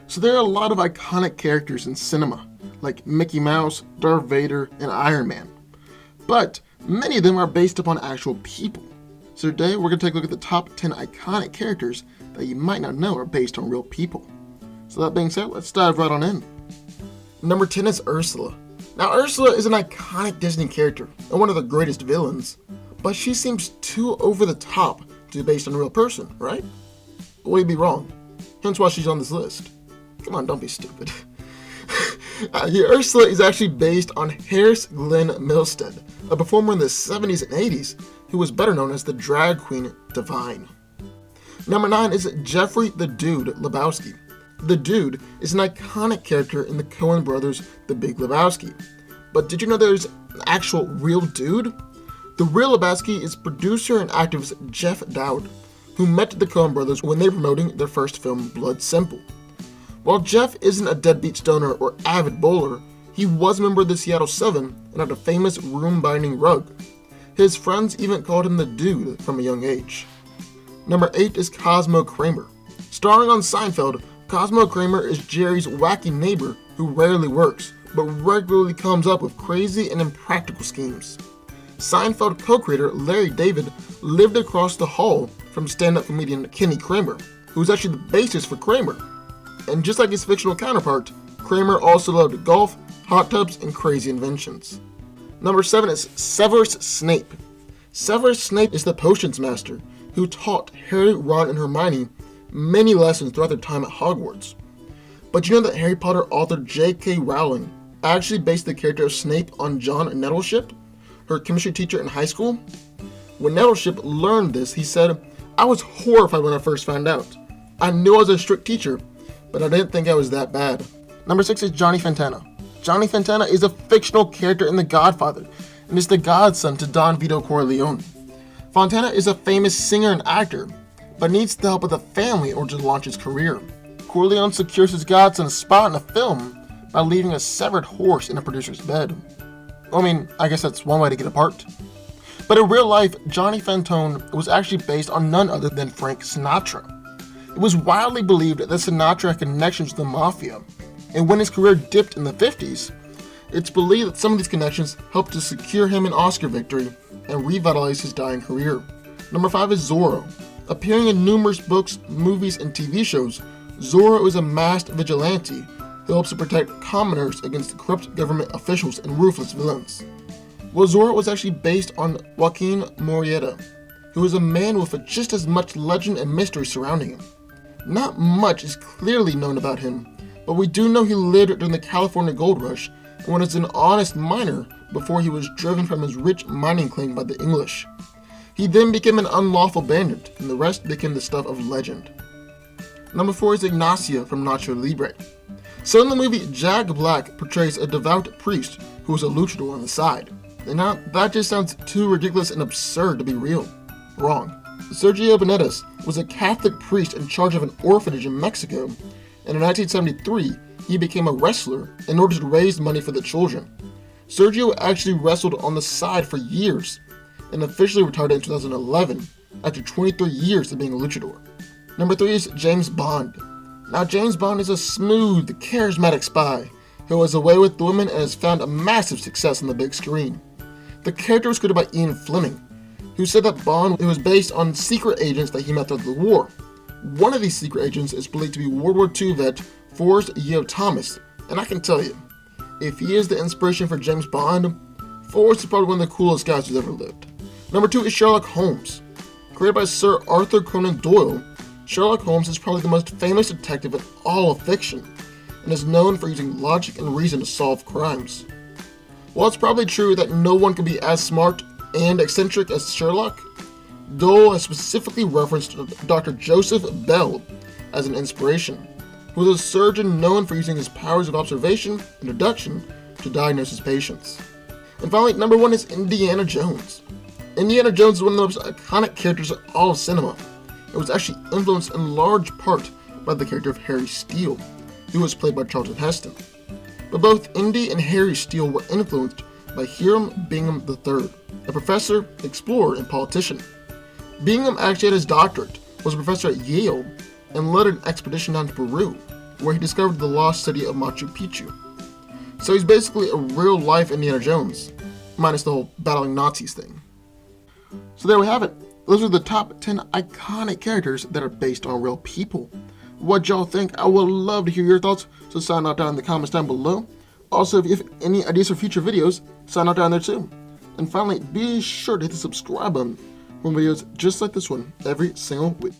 So there are a lot of iconic characters in cinema, like Mickey Mouse, Darth Vader, and Iron Man. But many of them are based upon actual people. So today we're going to take a look at the top 10 iconic characters that you might not know are based on real people. So that being said, let's dive right on in. Number 10 is Ursula. Now Ursula is an iconic Disney character and one of the greatest villains, but she seems too over the top to be based on a real person, right? Well, you'd be wrong. Hence why she's on this list. Come on, don't be stupid. Ursula is actually based on Harris Glenn Milstead, a performer in the 70s and 80s who was better known as the drag queen Divine. Number 9 is Jeffrey the Dude Lebowski. The Dude is an iconic character in the Coen brothers' The Big Lebowski. But did you know there's an actual real dude? The real Lebowski is producer and activist Jeff Dowd, who met the Coen brothers when they were promoting their first film, Blood Simple. While Jeff isn't a deadbeat stoner or avid bowler, he was a member of the Seattle Seven and had a famous room-binding rug. His friends even called him the Dude from a young age. Number 8 is Cosmo Kramer. Starring on Seinfeld, Cosmo Kramer is Jerry's wacky neighbor who rarely works, but regularly comes up with crazy and impractical schemes. Seinfeld co-creator Larry David lived across the hall from stand-up comedian Kenny Kramer, who was actually the basis for Kramer. And just like his fictional counterpart, Kramer also loved golf, hot tubs, and crazy inventions. Number 7 is Severus Snape. Severus Snape is the potions master who taught Harry, Ron, and Hermione many lessons throughout their time at Hogwarts. But you know that Harry Potter author J.K. Rowling actually based the character of Snape on John Nettleship, her chemistry teacher in high school? When Nettleship learned this, he said, "I was horrified when I first found out. I knew I was a strict teacher, but I didn't think I was that bad." Number 6 is Johnny Fantana. Johnny Fantana is a fictional character in The Godfather and is the godson to Don Vito Corleone. Fontana is a famous singer and actor, but needs the help of the family in order to launch his career. Corleone secures his godson a spot in the film by leaving a severed horse in a producer's bed. I mean, I guess that's one way to get a part. But in real life, Johnny Fantone was actually based on none other than Frank Sinatra. It was widely believed that Sinatra had connections with the mafia, and when his career dipped in the 50s, it's believed that some of these connections helped to secure him an Oscar victory and revitalize his dying career. Number 5 is Zorro. Appearing in numerous books, movies, and TV shows, Zorro is a masked vigilante who helps to protect commoners against corrupt government officials and ruthless villains. Well, Zorro was actually based on Joaquin Murrieta, who is a man with just as much legend and mystery surrounding him. Not much is clearly known about him, but we do know he lived during the California Gold Rush and was an honest miner before he was driven from his rich mining claim by the English. He then became an unlawful bandit, and the rest became the stuff of legend. Number 4 is Ignacio from Nacho Libre. So in the movie, Jack Black portrays a devout priest who is a luchador on the side. And now, that just sounds too ridiculous and absurd to be real. Wrong. Sergio Benedes was a Catholic priest in charge of an orphanage in Mexico, and in 1973, he became a wrestler in order to raise money for the children. Sergio actually wrestled on the side for years, and officially retired in 2011 after 23 years of being a luchador. Number 3 is James Bond. Now James Bond is a smooth, charismatic spy who has a way with women and has found a massive success on the big screen. The character was created by Ian Fleming, who said that Bond was based on secret agents that he met throughout the war. One of these secret agents is believed to be World War II vet Forrest Yeo Thomas, and I can tell you, if he is the inspiration for James Bond, Forrest is probably one of the coolest guys who's ever lived. Number 2 is Sherlock Holmes. Created by Sir Arthur Conan Doyle, Sherlock Holmes is probably the most famous detective in all of fiction, and is known for using logic and reason to solve crimes. While it's probably true that no one can be as smart and eccentric as Sherlock, Doyle has specifically referenced Dr. Joseph Bell as an inspiration, who was a surgeon known for using his powers of observation and deduction to diagnose his patients. And finally, number 1 is Indiana Jones. Indiana Jones is one of the most iconic characters of all of cinema. It was actually influenced in large part by the character of Harry Steele, who was played by Charlton Heston. But both Indy and Harry Steele were influenced by Hiram Bingham III, a professor, explorer, and politician. Bingham actually had his doctorate, was a professor at Yale, and led an expedition down to Peru. where he discovered the lost city of Machu Picchu. So he's basically a real-life Indiana Jones, minus the whole battling Nazis thing. So there we have it. Those are the top 10 iconic characters that are based on real people. What y'all think? I would love to hear your thoughts, so sign out down in the comments down below. Also, if you have any ideas for future videos, sign out down there too. And finally, be sure to hit the subscribe button for videos just like this one every single week.